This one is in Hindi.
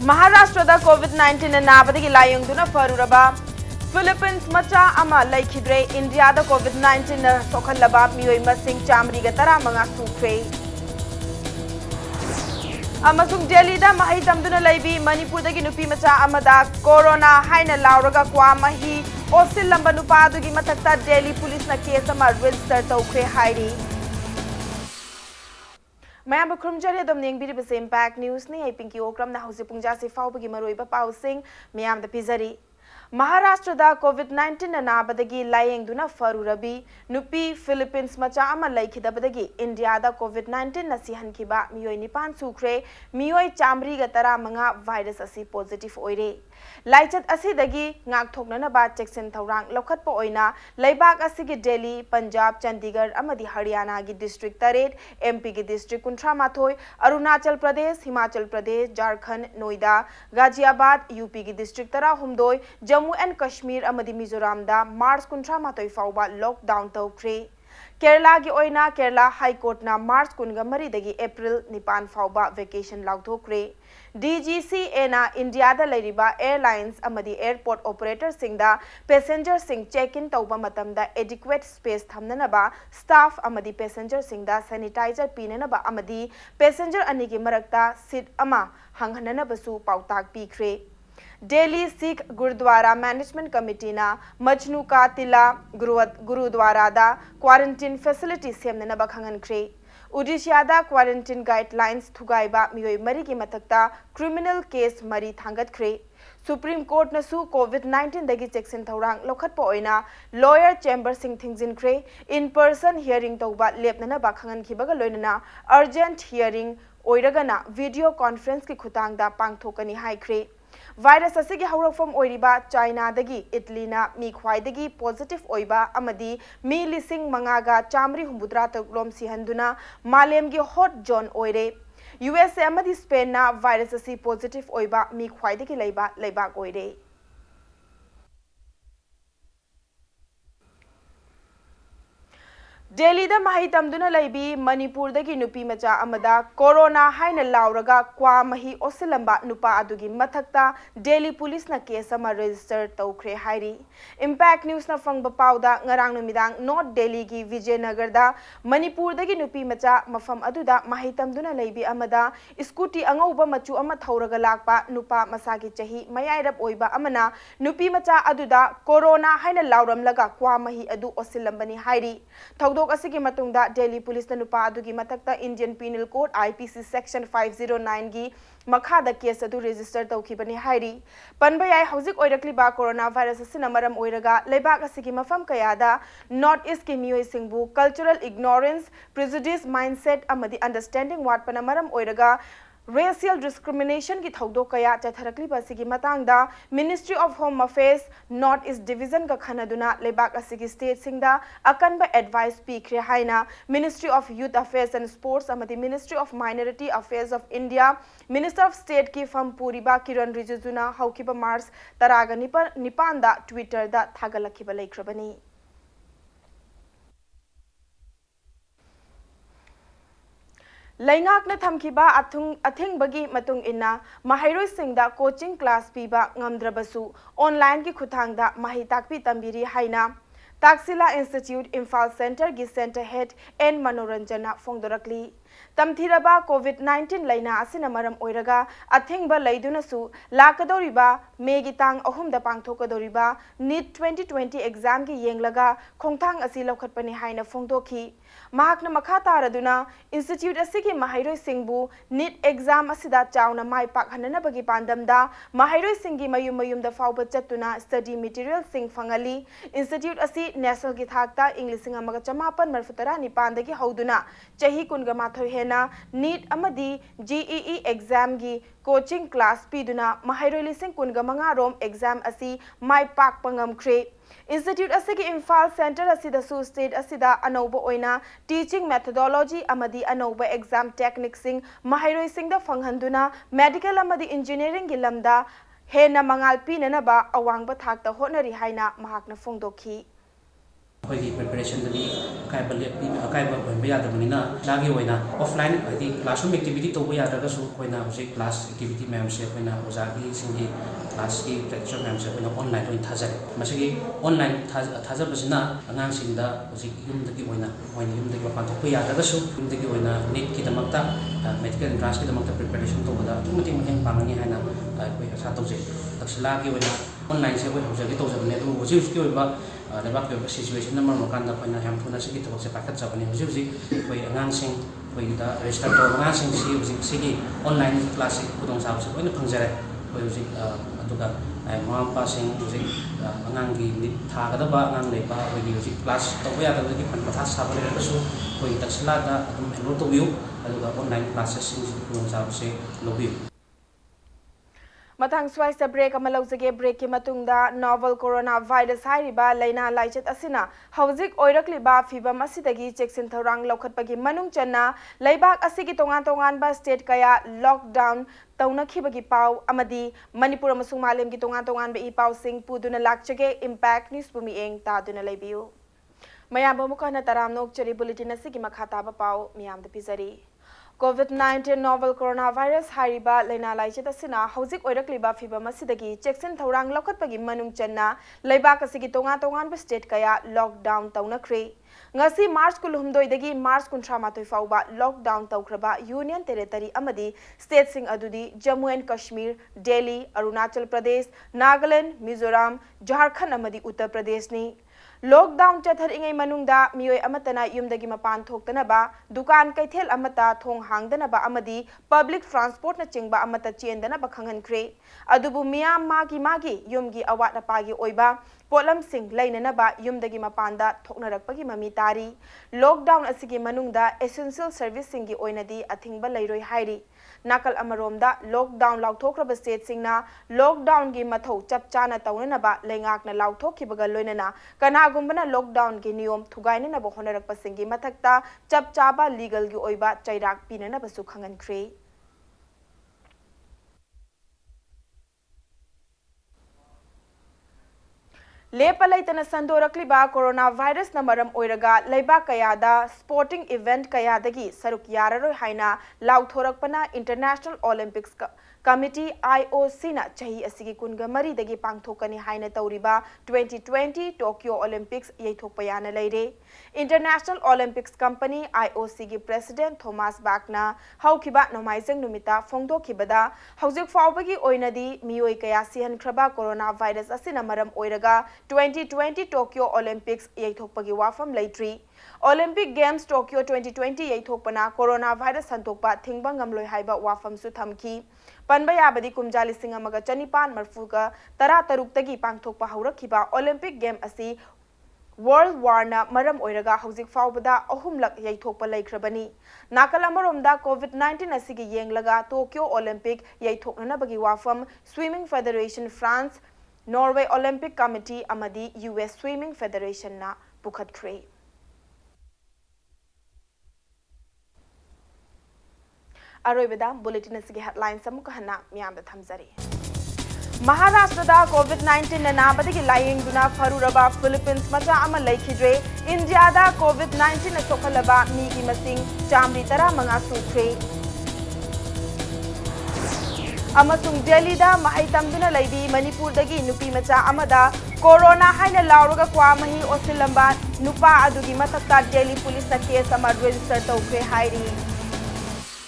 महाराष्ट्र कोविड-19 नाबदगी लायंगदुना फरुरबा फिलीपींस मचा अमा लैखिद्रे इंडिया कोविड-19 सोखलबा मियोय मसिंग चामरीगा तरा मंगा सुख्रे अमसुंग दिल्लीदा मही तमदुना लैबी मणिपुरदगी नुपी मचा अमदा कोरोना हाइना लाउरगा क्वा मही ओसिल लंबा नुपादुगी मथक्ता दिल्ली पुलिस ना केस अमा रजिस्टर तौख्रे हाइरी मैं खुमजरे नेंबीबसे इम्पैक्ट न्यूज ने पिंकी ओक्रम हौसे पुंजा से फाउबगी मरोइबा पाउसिंग मियामदा पिजरी महाराष्ट्र कोविड-19 नाबदगी लायेंगदुना फरुरबी नुपी फिलीपींस मचा अमा लैखिदबदगी इंडिया कोविड-19 नसिहनखिबा मियोय निपान सुख्रे मियोय चामरीगा तरा मंगा वायरस असी पॉजिटिव ओइरे लाइचत असिदगी ngaktoknanaba चेक्सन थौरांग लौखटपा ओइना लैबाक असिगी दिल्ली पंजाब चंडीगढ़ अमदी हरियाणा की डिस्ट्रिक्ट 3 एमपी की डिस्ट्रिक्ट 38 अरुणाचल प्रदेश हिमाचल प्रदेश झारखंड नोएडा गाजियाबाद यूपी की डिस्ट्रिक्ट 13 जम्मू एंड कश्मीर अमदी मिजोराम दा मार्च 38 फाउबा लॉकडाउन तौख्रे केरला की ओइना केरला हाई कोर्ट ना मार्च 19 अप्रैल 9 फाउबा वेकेशन लाउथोख्रे DGCA ना इंडिया दा लैरिबा एयरलाइंस अमदी एयरपोर्ट ऑपरेटर सिंगदा पैसेंजर सिंग चेक इन तौबा मतमदा एडिक्वेट स्पेस थमननबा स्टाफ अमदी पैसेंजर सिंगदा सैनिटाइजर पीननबा अमदी पैसेंजर अनी की मरकता सीट अमा हंगहननबसु पाउताक पीख्रे दिल्ली सिख गुरुद्वारा मैनेजमेंट कमिटी ना मजनू का तिला गुरुद्वारा दा क्वारंटीन फैसिलिटी सेमननबा खंगनख्रे उड़ीसा क्वारंटीन गाइडलाइंस थुगाइबा मियोय मरी की मथक्ता क्रिमिनल केस मरी थांगतख्रे सुप्रीम कोर्ट नसु कोविड-19 दगी चेक्सन थौरांग लौखटपा ओइना लॉयर चेंबर सिंग थिंगजिनख्रे इन पर्सन हियरिंग तौबा लेपननबा खंगनखिबगा लोइनना अर्जेंट हियरिंग ओइरगना वीडियो कॉन्फ्रेंस की खुतांगदा पांगथोकनी हाइख्रे वायरस असिगी हौरफम ओइरिबा चाइना दगी इटलीना मी ख्वाइदगी पॉजिटिव ओइबा अमदी मी लिसिंग मंगागा चामरी हुंबुद्रा तकलोम सिहंदुना मालेमगी हॉट जोन ओइरे यूएसए अमदी स्पेन ना वायरस असि पॉजिटिव ओइबा मी ख्वाइदगी लैबाक ओइरे दिल्ली दा मही तमदुना लैबी मणिपुर दगी नुपी मचा अमदा कोरोना हाइना लाउरगा क्वा मही ओसिलंबा नुपा अदुगी मथक्ता दिल्ली पुलिस ना केस अमा रजिस्टर तौख्रे हाइरी इम्पैक्ट न्यूज ना फंगबा पाउदा ngarang numidang नॉर्थ दिल्ली की विजयनगर दा मणिपुर दगी नुपी मचा मफम अदुदा मही तमदुना लैबी अमदा स्कूटी अंगौबा मचु अमा थौरगा लाकपा नुपा मसागी चही मयाइरप ओइबा अमना नुपी मचा अदुदा कोरोना हाइना लाउरमलगा क्वा मही अदु ओसिलंबनी हाइरी दिल्ली पुलिस नुपा मथक्ता Indian penal code IPC section 509 की मखाद केस अदु रजिस्टर तौखिबनी हाइरी पनबा याय हौजिक ओइरक्लिबा कोरोना वायरस असिना मरम ओइरगा लेबाक असिगी मफम कयादा नॉर्थ ईस्ट की मियोय सिंगबु कल्चरल इग्नोरेंस प्रेजुडिस माइंडसेट अमदी अंडरस्टैंडिंग वाटपना मरम ओइरगा रेशियल डिस्क्रिमिनेशन की थौदो कया चथरक्लिबा असिगी मतंगदा ministry of home affairs north east division का खनदुना लेबाक असिगी स्टेट सिंगदा अकनबा एडवाइस पीख्रे हाइना ministry of youth affairs and sports अमदी ministry of minority affairs of India minister of state की फम पूरीबा किरण रिजिजुना हौकिबा मार्च तरागा निपांदा ट्विटर दा थागलखिबा लेख्रबनी लैंगाकना थमखिबा अथिंगबगी मतुंग इन्ना महैरोइसिंगदा कोचिंग क्लास पीबा ngamdrabasu ऑनलाइन की खुथांगदा माही ताकपी तंबीरी हाइना ताक्सिला इंस्टीट्यूट इम्फाल सेंटर की सेंटर हेड एन मनोरंजना फोंदोरकली तमथिरबा कोविड-19 लैना असिना मरम ओइरगा अथिंगबा लैदुनसु लाकदोरिबा मेगी तांग अहुमदा पांगथोकदोरिबा नीट 2020 एग्जाम की येंगलगा खोंगथांग असि लौखटपनी हाइना फोंदोखी महाकना मखा तारदुना इंस्टीट्यूट असिगी महैरोइ सिंगबु नीट एग्जाम असिदा चाउना माइ पाखननबगी पांदमदा महैरोइ सिंगी मयुम मयुमदा फाउबा चतुना स्टडी मटेरियल सिंग फंगली इंस्टीट्यूट असि नेशनल की थाकता इंग्लिशिंग अमगा चमापन मरफतरा निपांदगी हौदुना चही कुनगा माथो हेना नीट अमदी GEE एग्जाम की कोचिंग क्लास पीदुना महैरोइ लिसिंग कुनगा मंगा रोम एग्जाम असि माइ पाक पंगमख्रे इंस्टीट्यूट असिगी इम्फाल सेंटर असिदसु स्टेट असिदा अनौबा ओइना टीचिंग मेथोडोलॉजी अमदी अनौबा एग्जाम टेक्निक्सिंग महैरोइसिंगदा फंगहंदुना मेडिकल अमदी इंजीनियरिंग की लमदा हेना मंगाल पीननबा अवांगबा थाकता होनरी हाइना महाकना फोंदोखी ꯑꯩꯈꯣꯏꯒꯤ ꯄ꯭ꯔꯤꯄꯦꯔꯦꯁꯟꯗꯗꯤ ꯑꯀꯥꯏꯕ ꯑꯣꯏꯍꯟꯕ ꯌꯥꯗꯕꯅꯤꯅ ꯏꯁꯥꯒꯤ ꯑꯣꯏꯅ ꯑꯣꯐꯂꯥꯏꯟ ꯍꯥꯏꯗꯤ ꯀ꯭ꯂꯥꯁꯔꯨꯝ ꯑꯦꯛꯇꯤꯚꯤꯇꯤ ꯇꯧꯕ ꯌꯥꯗ꯭ꯔꯒꯁꯨ ꯑꯩꯈꯣꯏꯅ ꯍꯧꯖꯤꯛ ꯀ꯭ꯂꯥꯁ ꯑꯦꯛꯇꯤꯚꯤꯇꯤ ꯃꯌꯥꯝꯁꯦ ꯑꯩꯈꯣꯏꯅ ꯑꯣꯖꯥꯒꯤꯁꯤꯡꯒꯤ ꯀ꯭ꯂꯥꯁꯀꯤ ꯂꯦꯛꯆꯔ ꯃꯌꯥꯝꯁꯦ ꯑꯩꯈꯣꯏꯅ ꯑꯣꯟꯂꯥꯏꯟ ꯑꯣꯏꯅ ꯊꯥꯖꯔꯦ ꯃꯁꯤꯒꯤ ꯑꯣꯟꯂꯥꯏꯟ ꯊꯥꯖꯕꯁꯤꯅ ꯑꯉꯥꯡꯁꯤꯡꯗ ꯍꯧꯖꯤꯛ ꯌꯨꯝꯗꯒꯤ ꯑꯣꯏꯅ ꯃꯣꯏꯅ ꯌꯨꯝꯗꯒꯤ ꯃꯄꯥꯟ ꯊꯣꯛꯄ ꯌꯥꯗ꯭ꯔꯒꯁꯨ ꯌꯨꯝꯗꯒꯤ ꯑꯣꯏꯅ ꯅꯤꯠꯀꯤꯗꯃꯛꯇ ꯃꯦꯗꯤꯀꯦꯜ ꯑꯦꯟꯇ꯭ꯔꯥꯟꯁꯀꯤꯗꯃꯛꯇ ꯄ꯭ꯔꯤꯄꯦꯔꯦꯁꯟ ꯇꯧꯕꯗ ꯑꯗꯨꯛꯀꯤ ꯃꯇꯦꯡ ꯄꯥꯡꯒꯅꯤ ꯍꯥꯏꯅ ꯑꯩꯈꯣꯏ ꯑꯁꯥ ꯇꯧꯖꯩ ꯇꯛꯁꯤꯂꯥꯒꯤ ꯑꯣꯏꯅ ꯑꯣꯟꯂꯥꯏꯟꯁꯦ ꯑꯩꯈꯣꯏ ꯍꯧꯖꯤꯛ ꯇꯧꯖꯕꯅꯦ ꯑꯗꯨꯕꯨ ꯍꯧꯖꯤꯛꯀꯤ ꯑꯣꯏꯕ ꯂꯩꯕꯥꯛꯀꯤ ꯑꯣꯏꯕ ꯁꯤꯆꯨꯋꯦꯁꯟ ꯑꯃ ꯑꯣꯏꯔꯀꯥꯟꯗ ꯑꯩꯈꯣꯏꯅ ꯌꯥꯝ ꯊꯨꯅ ꯁꯤꯒꯤ ꯊꯕꯛꯁꯦ ꯄꯥꯏꯈꯠꯆꯕꯅꯤ ꯍꯧꯖꯤꯛ ꯑꯩꯈꯣꯏ ꯑꯉꯥꯡꯁꯤꯡ ꯑꯩꯈꯣꯏꯒꯤꯗ ꯔꯦꯖꯤꯁꯇꯔ ꯇꯧꯔꯕ ꯑꯉꯥꯡꯁꯤꯡꯁꯤ ꯍꯧꯖꯤꯛ ꯁꯤꯒꯤ ꯑꯣꯟꯂꯥꯏꯟ ꯀ꯭ꯂꯥꯁꯁꯤ ꯈꯨꯗꯣꯡꯆꯥꯕꯁꯤ ꯂꯣꯏꯅ ꯐꯪꯖꯔꯦ ꯑꯩꯈꯣꯏ ꯍꯧꯖꯤꯛ ꯑꯗꯨꯒ ꯃꯃꯥ ꯃꯄꯥꯁꯤꯡ ꯍꯧꯖꯤꯛ ꯑꯉꯥꯡꯒꯤ ꯅꯤꯠ ꯊꯥꯒꯗꯕ ꯑꯉꯥꯡ ꯂꯩꯕ ꯑꯩꯈꯣꯏꯒꯤ ꯍꯧꯖꯤꯛ ꯀ꯭ꯂꯥꯁ ꯇꯧꯕ ꯌꯥꯗꯕꯗꯒꯤ ꯃꯊꯥ ꯁꯥꯕ ꯂꯩꯔꯒꯁꯨ ꯑꯩꯈꯣꯏ ꯇꯛꯁꯤꯂꯥꯗ ꯑꯗꯨꯝ ꯑꯦꯟꯔꯣꯜ ꯇꯧꯕꯤꯌꯨ ꯑꯗꯨꯒ ꯑꯣꯟꯂꯥꯏꯟ ꯀ꯭ꯂꯥꯁꯦꯁꯁꯤꯡꯁꯤꯒꯤ ꯈꯨꯗꯣꯡꯆꯥꯕꯁꯦ ꯂꯧꯕꯤꯌꯨ ꯃꯊꯪ ꯁ꯭ꯋꯥꯏꯁꯇ ꯕ꯭ꯔꯦꯛ ꯑꯃ ꯂꯧꯖꯒꯦ ꯕ꯭ꯔꯦꯛꯀꯤ ꯃꯇꯨꯡꯗ ꯅꯣꯚꯦꯜ ꯀꯣꯔꯣꯅꯥ ꯚꯥꯏꯔꯁ ꯍꯥꯏꯔꯤꯕ ꯂꯩꯅꯥ ꯂꯥꯏꯆꯠ ꯑꯁꯤꯅ ꯍꯧꯖꯤꯛ ꯑꯣꯏꯔꯛꯂꯤꯕ ꯐꯤꯚꯝ ꯑꯁꯤꯗꯒꯤ ꯆꯦꯛꯁꯤꯟ ꯊꯧꯔꯥꯡ ꯂꯧꯈꯠꯄꯒꯤ ꯃꯅꯨꯡ ꯆꯟꯅ ꯂꯩꯕꯥꯛ ꯑꯁꯤꯒꯤ ꯇꯣꯉꯥꯟ ꯇꯣꯉꯥꯟꯕ ꯁ꯭ꯇꯦꯠ ꯀꯌꯥ ꯂꯣꯛꯗꯥꯎꯟ ꯇꯧꯅꯈꯤꯕꯒꯤ ꯄꯥꯎ ꯑꯃꯗꯤ ꯃꯅꯤꯄꯨꯔ ꯑꯃꯁꯨꯡ ꯃꯥꯂꯦꯝꯒꯤ ꯇꯣꯉꯥꯟ ꯇꯣꯉꯥꯟꯕ ꯏ ꯄꯥꯎꯁꯤꯡ ꯄꯨꯗꯨꯅ ꯂꯥꯛꯆꯒꯦ ꯏꯝꯄꯦꯛ ꯅ꯭ꯌꯨꯁꯄꯨ ꯃꯤꯠꯌꯦꯡ ꯇꯥꯗꯨꯅ ꯂꯩꯕꯤꯌꯨ ꯃꯌꯥꯝꯕ ꯑꯃꯨꯛ ꯍꯟꯅ ꯇꯔꯥꯝꯅ ꯑꯣꯛꯆꯔꯤ ꯕꯨꯂꯦꯇꯤꯟ ꯑꯁꯤꯒꯤ ꯃꯈꯥ ꯇꯥꯕ ꯄꯥꯎ ꯃꯤꯌꯥꯝꯗ ꯄꯤꯖꯔꯤ COVID-19 novel coronavirus hariba laina laichet asina hauzik oirakliba fibam asidagi cheksin thorang lokhatpagi manung channa leibak asigi tonga tongan state kaya lockdown taunakre ngasi March kulhumdoi dagi March 38 fauba lockdown taukraba union territory amadi state sing adudi Jammu and Kashmir Delhi Arunachal Pradesh Nagaland Mizoram Jharkhand amadi Uttar Pradesh ni lockdown chathar ingai manungda mioi amatana yumdagi mapan thoktanaba dukan kaithel amata thong hangdanaba amadi public transport na chingba amata chendanaba khangankhre adubu miyam magi yumgi awat apagi oiba polam sing lainanaba yumdagi mapanda thoknarakpagi mami tari lockdown asigi manungda essential service singi oinadi athingba leiroi hairi nakal amaromda lockdown lauthokraba state singna lockdown gi mathau chapchana taunanaba lengakna lauthokhibaga loinana kanagumbana lockdown gi niyom thugainanaba honarakpa singi mathakta chapchaba legal gi oiba chairak pinanaba su khangankhre लेपलाइतना संदोरक्लिबा कोरोना वायरस न मरम ओइरगा लेबा कयादा स्पोर्टिंग इवेंट कयादगी सरुक याररोय हाइना लाउथोरकपना इंटरनेशनल ओलंपिक्स कमिटी IOC ना चाही असिगी कुनगा मरी दगी पांगथोकनी हाइना तौरिबा 2020 टोक्यो ओलंपिक्स यैथोकपयाना लेरे इंटरनेशनल ओलंपिक्स कंपनी IOC गी प्रेसिडेंट थॉमस बाकना हौखिबा नोमाइजंग नुमिता फोंगदोखिबदा हौजिक फावबगी ओइनदी मियोय कया सिहनख्रबा कोरोना वायरस असिना मरम ओइरगा 2020 टोक्यो ओलंपिक्स यैथोकपगी वाफम लेट्री ओलंपिक गेम्स टोक्यो 2020 यैथोकपना कोरोना वायरस संतोकपा थिंगबा ngamloi haiba wafam su thamki panba yabadi kumja lising amaga chanipan marfuga tara taruk pangthokpa haurakhiba Olympic game asi World War na maram oiraga hauzik faubada ahumlak yaithokpa laikhrabani nakal amaromda COVID-19 asigi yenglaga Tokyo Olympic yaithoknanabagi wafam Swimming Federation France Norway Olympic Committee amadi US Swimming Federation na pukhatkre अरोइबदा बुलेटिन असगी हेडलाइंस अमुक हना मियामदा थमजरी महाराष्ट्रदा COVID-19 नाबदगी लायेंगदुना फरुरबा फिलिपींस मचा अमा लैखिद्रे इंडियादा COVID-19 सोखलबा मीगी मसिंग चामरी तरा मंगा सुख्रे अमसुंग दिल्लीदा महै तमदुना लैबी मणिपुरदगी नुपी मचा अमदा कोरोना हाइना लाउरगा क्वा मही ओसिलंबा नुपा अदुगी मथक्ता दिल्ली पुलिस ना केस अमा रजिस्टर तौख्रे हाइरी